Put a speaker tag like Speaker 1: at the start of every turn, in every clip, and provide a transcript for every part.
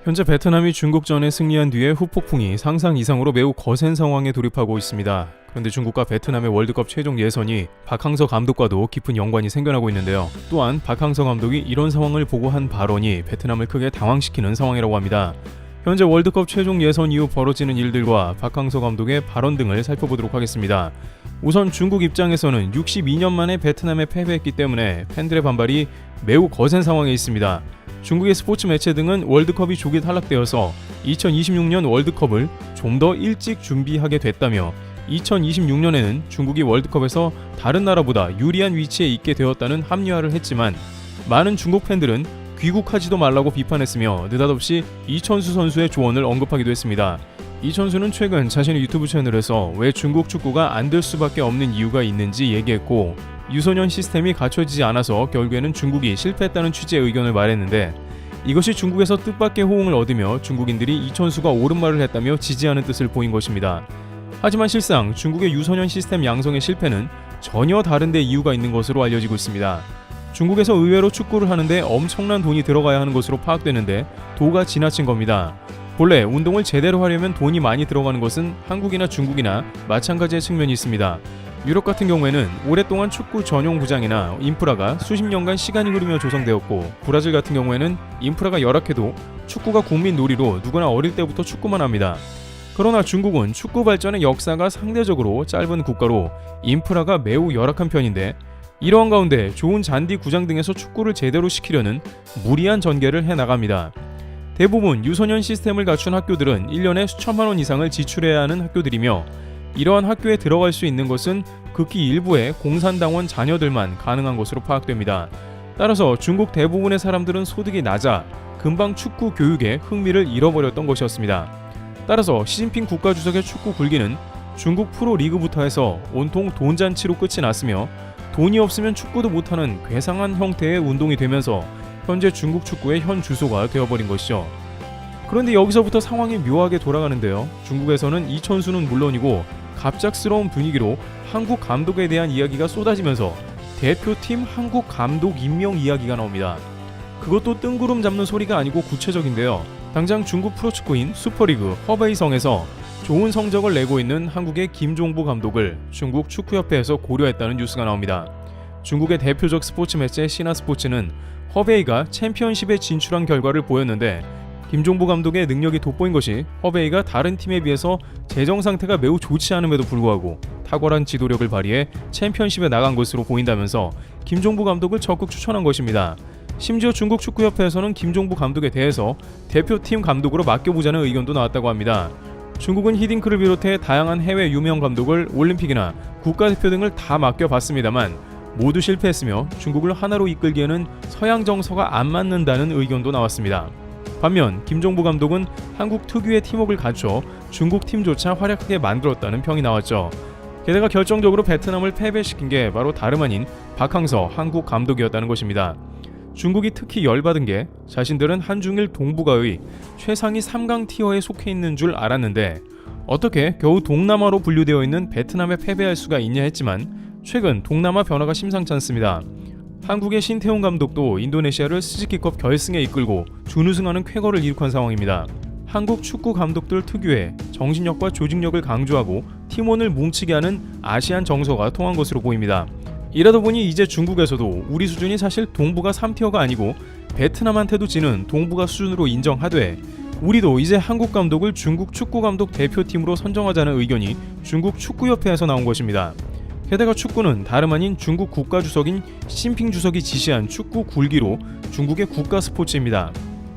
Speaker 1: 현재 베트남이 중국전에 승리한 뒤에 후폭풍이 상상 이상으로 매우 거센 상황에 돌입하고 있습니다. 그런데 중국과 베트남의 월드컵 최종 예선이 박항서 감독과도 깊은 연관이 생겨나고 있는데요. 또한 박항서 감독이 이런 상황을 보고 한 발언이 베트남을 크게 당황시키는 상황이라고 합니다. 현재 월드컵 최종 예선 이후 벌어지는 일들과 박항서 감독의 발언 등을 살펴보도록 하겠습니다. 우선 중국 입장에서는 62년 만에 베트남에 패배했기 때문에 팬들의 반발이 매우 거센 상황에 있습니다. 중국의 스포츠 매체 등은 월드컵이 조기 탈락되어서 2026년 월드컵을 좀 더 일찍 준비하게 됐다며 2026년에는 중국이 월드컵에서 다른 나라보다 유리한 위치에 있게 되었다는 합리화를 했지만 많은 중국 팬들은 귀국하지도 말라고 비판했으며 느닷없이 이천수 선수의 조언을 언급하기도 했습니다. 이천수는 최근 자신의 유튜브 채널에서 왜 중국 축구가 안 될 수밖에 없는 이유가 있는지 얘기했고 유소년 시스템이 갖춰지지 않아서 결국에는 중국이 실패했다는 취지의 의견을 말했는데 이것이 중국에서 뜻밖의 호응을 얻으며 중국인들이 이천수가 옳은 말을 했다며 지지하는 뜻을 보인 것입니다. 하지만 실상 중국의 유소년 시스템 양성의 실패는 전혀 다른 데 이유가 있는 것으로 알려지고 있습니다. 중국에서 의외로 축구를 하는데 엄청난 돈이 들어가야 하는 것으로 파악되는데 도가 지나친 겁니다. 본래 운동을 제대로 하려면 돈이 많이 들어가는 것은 한국이나 중국이나 마찬가지의 측면이 있습니다. 유럽 같은 경우에는 오랫동안 축구 전용 구장이나 인프라가 수십 년간 시간이 흐르며 조성되었고 브라질 같은 경우에는 인프라가 열악해도 축구가 국민 놀이로 누구나 어릴 때부터 축구만 합니다. 그러나 중국은 축구 발전의 역사가 상대적으로 짧은 국가로 인프라가 매우 열악한 편인데 이러한 가운데 좋은 잔디 구장 등에서 축구를 제대로 시키려는 무리한 전개를 해나갑니다. 대부분 유소년 시스템을 갖춘 학교들은 1년에 수천만 원 이상을 지출해야 하는 학교들이며 이러한 학교에 들어갈 수 있는 것은 극히 일부의 공산당원 자녀들만 가능한 것으로 파악됩니다. 따라서 중국 대부분의 사람들은 소득이 낮아 금방 축구 교육에 흥미를 잃어버렸던 것이었습니다. 따라서 시진핑 국가주석의 축구 굴기는 중국 프로리그부터 해서 온통 돈잔치로 끝이 났으며 돈이 없으면 축구도 못하는 괴상한 형태의 운동이 되면서 현재 중국 축구의 현 주소가 되어버린 것이죠. 그런데 여기서부터 상황이 묘하게 돌아가는데요. 중국에서는 이천수는 물론이고 갑작스러운 분위기로 한국 감독에 대한 이야기가 쏟아지면서 대표팀 한국 감독 임명 이야기가 나옵니다. 그것도 뜬구름 잡는 소리가 아니고 구체적인데요. 당장 중국 프로축구인 슈퍼리그 허베이성에서 좋은 성적을 내고 있는 한국의 김종부 감독을 중국 축구협회에서 고려했다는 뉴스가 나옵니다. 중국의 대표적 스포츠 매체 신화스포츠는 허베이가 챔피언십에 진출한 결과를 보였는데 김종부 감독의 능력이 돋보인 것이 허베이가 다른 팀에 비해서 재정 상태가 매우 좋지 않음에도 불구하고 탁월한 지도력을 발휘해 챔피언십에 나간 것으로 보인다면서 김종부 감독을 적극 추천한 것입니다. 심지어 중국 축구협회에서는 김종부 감독에 대해서 대표팀 감독으로 맡겨보자는 의견도 나왔다고 합니다. 중국은 히딩크를 비롯해 다양한 해외 유명 감독을 올림픽이나 국가대표 등을 다 맡겨봤습니다만 모두 실패했으며 중국을 하나로 이끌기에는 서양 정서가 안 맞는다는 의견도 나왔습니다. 반면 김종부 감독은 한국 특유의 팀워크를 갖춰 중국 팀조차 활약하게 만들었다는 평이 나왔죠. 게다가 결정적으로 베트남을 패배시킨 게 바로 다름 아닌 박항서 한국 감독이었다는 것입니다. 중국이 특히 열받은 게 자신들은 한중일 동북아의 최상위 3강 티어에 속해 있는 줄 알았는데 어떻게 겨우 동남아로 분류되어 있는 베트남에 패배할 수가 있냐 했지만 최근 동남아 변화가 심상치 않습니다. 한국의 신태용 감독도 인도네시아를 스즈키컵 결승에 이끌고 준우승하는 쾌거를 이룩한 상황입니다. 한국 축구 감독들 특유의 정신력과 조직력을 강조하고 팀원을 뭉치게 하는 아시안 정서가 통한 것으로 보입니다. 이러다 보니 이제 중국에서도 우리 수준이 사실 동북아 3티어가 아니고 베트남한테도 지는 동북아 수준으로 인정하되 우리도 이제 한국 감독을 중국 축구 감독 대표팀으로 선정하자는 의견이 중국 축구협회에서 나온 것입니다. 게다가 축구는 다름 아닌 중국 국가주석인 시진핑 주석이 지시한 축구 굴기로 중국의 국가 스포츠입니다.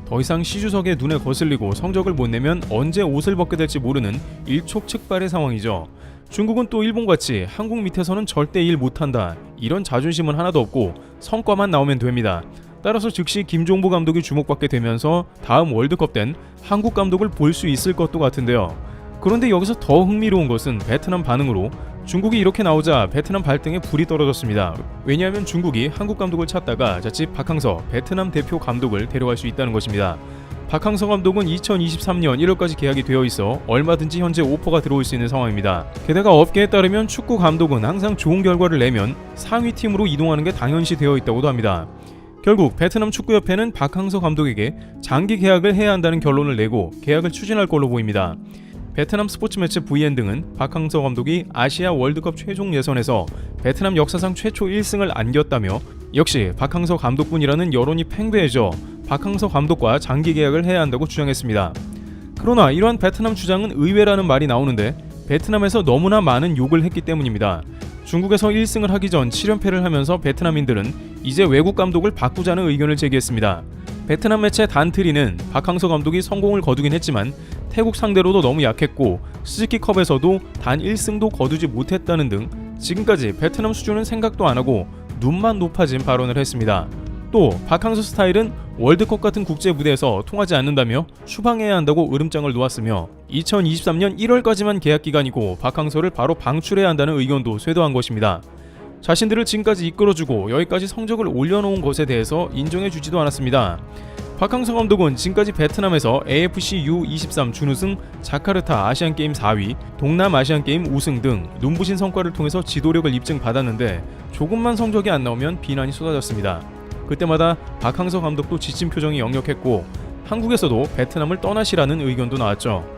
Speaker 1: 더 이상 시 주석의 눈에 거슬리고 성적을 못 내면 언제 옷을 벗게 될지 모르는 일촉즉발의 상황이죠. 중국은 또 일본같이 한국 밑에서는 절대 일 못한다 이런 자존심은 하나도 없고 성과만 나오면 됩니다. 따라서 즉시 김종부 감독이 주목받게 되면서 다음 월드컵 땐 한국 감독을 볼 수 있을 것도 같은데요. 그런데 여기서 더 흥미로운 것은 베트남 반응으로 중국이 이렇게 나오자 베트남 발등에 불이 떨어졌습니다. 왜냐하면 중국이 한국 감독을 찾다가 자칫 박항서 베트남 대표 감독을 데려갈 수 있다는 것입니다. 박항서 감독은 2023년 1월까지 계약이 되어 있어 얼마든지 현재 오퍼가 들어올 수 있는 상황입니다. 게다가 업계에 따르면 축구 감독은 항상 좋은 결과를 내면 상위 팀으로 이동하는 게 당연시 되어 있다고도 합니다. 결국 베트남 축구협회는 박항서 감독에게 장기 계약을 해야 한다는 결론을 내고 계약을 추진할 걸로 보입니다. 베트남 스포츠 매체 VN 등은 박항서 감독이 아시아 월드컵 최종 예선에서 베트남 역사상 최초 1승을 안겼다며 역시 박항서 감독뿐이라는 여론이 팽배해져 박항서 감독과 장기 계약을 해야 한다고 주장했습니다. 그러나 이러한 베트남 주장은 의외라는 말이 나오는데 베트남에서 너무나 많은 욕을 했기 때문입니다. 중국에서 1승을 하기 전 7연패를 하면서 베트남인들은 이제 외국 감독을 바꾸자는 의견을 제기했습니다. 베트남 매체 단트리는 박항서 감독이 성공을 거두긴 했지만 태국 상대로도 너무 약했고 스즈키컵에서도 단 1승도 거두지 못했다는 등 지금까지 베트남 수준은 생각도 안 하고 눈만 높아진 발언을 했습니다. 또 박항서 스타일은 월드컵 같은 국제 무대에서 통하지 않는다며 추방해야 한다고 으름장을 놓았으며 2023년 1월까지만 계약 기간이고 박항서를 바로 방출해야 한다는 의견도 쇄도한 것입니다. 자신들을 지금까지 이끌어주고 여기까지 성적을 올려놓은 것에 대해서 인정해주지도 않았습니다. 박항서 감독은 지금까지 베트남에서 AFC U23 준우승, 자카르타 아시안게임 4위, 동남아시안게임 우승 등 눈부신 성과를 통해서 지도력을 입증받았는데 조금만 성적이 안 나오면 비난이 쏟아졌습니다. 그때마다 박항서 감독도 지친 표정이 역력했고 한국에서도 베트남을 떠나시라는 의견도 나왔죠.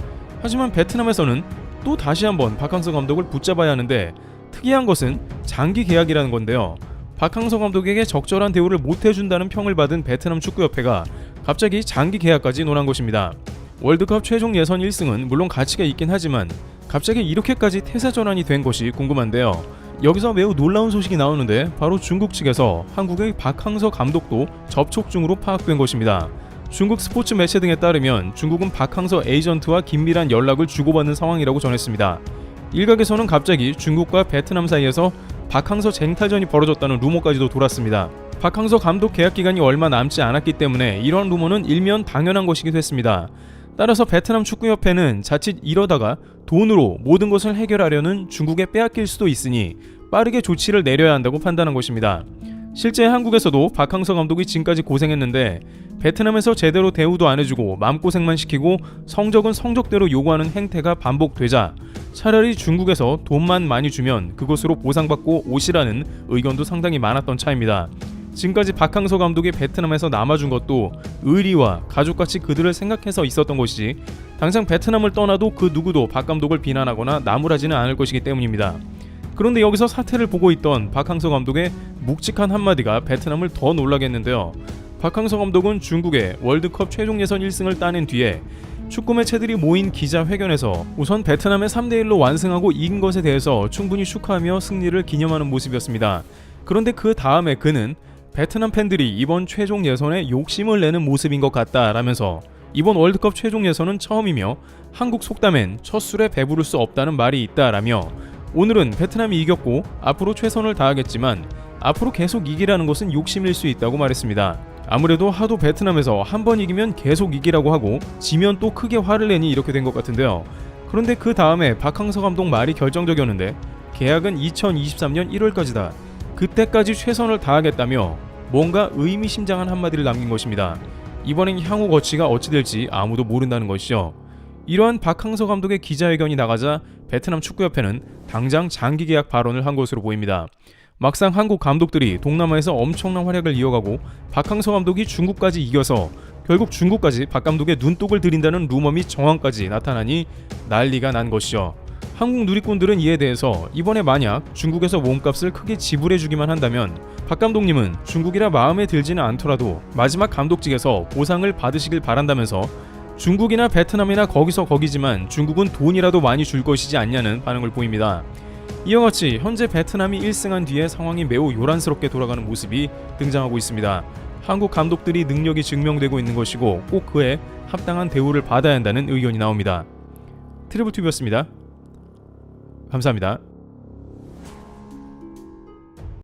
Speaker 1: 하지만 베트남에서는 또 다시 한번 박항서 감독을 붙잡아야 하는데 특이한 것은 장기 계약이라는 건데요. 박항서 감독에게 적절한 대우를 못해준다는 평을 받은 베트남 축구협회가 갑자기 장기 계약까지 논한 것입니다. 월드컵 최종 예선 1승은 물론 가치가 있긴 하지만 갑자기 이렇게까지 태세 전환이 된 것이 궁금한데요. 여기서 매우 놀라운 소식이 나오는데 바로 중국 측에서 한국의 박항서 감독도 접촉 중으로 파악된 것입니다. 중국 스포츠 매체 등에 따르면 중국은 박항서 에이전트와 긴밀한 연락을 주고받는 상황이라고 전했습니다. 일각에서는 갑자기 중국과 베트남 사이에서 박항서 쟁탈전이 벌어졌다는 루머까지도 돌았습니다. 박항서 감독 계약 기간이 얼마 남지 않았기 때문에 이런 루머는 일면 당연한 것이기도 했습니다. 따라서 베트남 축구협회는 자칫 이러다가 돈으로 모든 것을 해결하려는 중국에 빼앗길 수도 있으니 빠르게 조치를 내려야 한다고 판단한 것입니다. 실제 한국에서도 박항서 감독이 지금까지 고생했는데 베트남에서 제대로 대우도 안 해주고 마음고생만 시키고 성적은 성적대로 요구하는 행태가 반복되자 차라리 중국에서 돈만 많이 주면 그것으로 보상받고 오시라는 의견도 상당히 많았던 차입니다. 지금까지 박항서 감독이 베트남에서 남아준 것도 의리와 가족같이 그들을 생각해서 있었던 것이지 당장 베트남을 떠나도 그 누구도 박 감독을 비난하거나 나무라지는 않을 것이기 때문입니다. 그런데 여기서 사태를 보고 있던 박항서 감독의 묵직한 한마디가 베트남을 더 놀라게 했는데요. 박항서 감독은 중국의 월드컵 최종 예선 1승을 따낸 뒤에 축구 매체들이 모인 기자회견에서 우선 베트남의 3대1로 완승하고 이긴 것에 대해서 충분히 축하하며 승리를 기념하는 모습이었습니다. 그런데 그 다음에 그는 베트남 팬들이 이번 최종 예선에 욕심을 내는 모습인 것 같다라면서 이번 월드컵 최종 예선은 처음이며 한국 속담엔 첫 술에 배부를 수 없다는 말이 있다라며 오늘은 베트남이 이겼고 앞으로 최선을 다하겠지만 앞으로 계속 이기라는 것은 욕심일 수 있다고 말했습니다. 아무래도 하도 베트남에서 한 번 이기면 계속 이기라고 하고 지면 또 크게 화를 내니 이렇게 된 것 같은데요. 그런데 그 다음에 박항서 감독 말이 결정적이었는데 계약은 2023년 1월까지다. 그때까지 최선을 다하겠다며 뭔가 의미심장한 한마디를 남긴 것입니다. 이번엔 향후 거치가 어찌 될지 아무도 모른다는 것이죠. 이러한 박항서 감독의 기자회견이 나가자 베트남 축구협회는 당장 장기 계약 발언을 한 것으로 보입니다. 막상 한국 감독들이 동남아에서 엄청난 활약을 이어가고 박항서 감독이 중국까지 이겨서 결국 중국까지 박 감독의 눈독을 들인다는 루머 및 정황까지 나타나니 난리가 난 것이죠. 한국 누리꾼들은 이에 대해서 이번에 만약 중국에서 몸값을 크게 지불해주기만 한다면 박 감독님은 중국이라 마음에 들지는 않더라도 마지막 감독직에서 보상을 받으시길 바란다면서 중국이나 베트남이나 거기서 거기지만 중국은 돈이라도 많이 줄 것이지 않냐는 반응을 보입니다. 이와 같이 현재 베트남이 1승한 뒤에 상황이 매우 요란스럽게 돌아가는 모습이 등장하고 있습니다. 한국 감독들이 능력이 증명되고 있는 것이고 꼭 그에 합당한 대우를 받아야 한다는 의견이 나옵니다. 트리블TV였습니다. 감사합니다.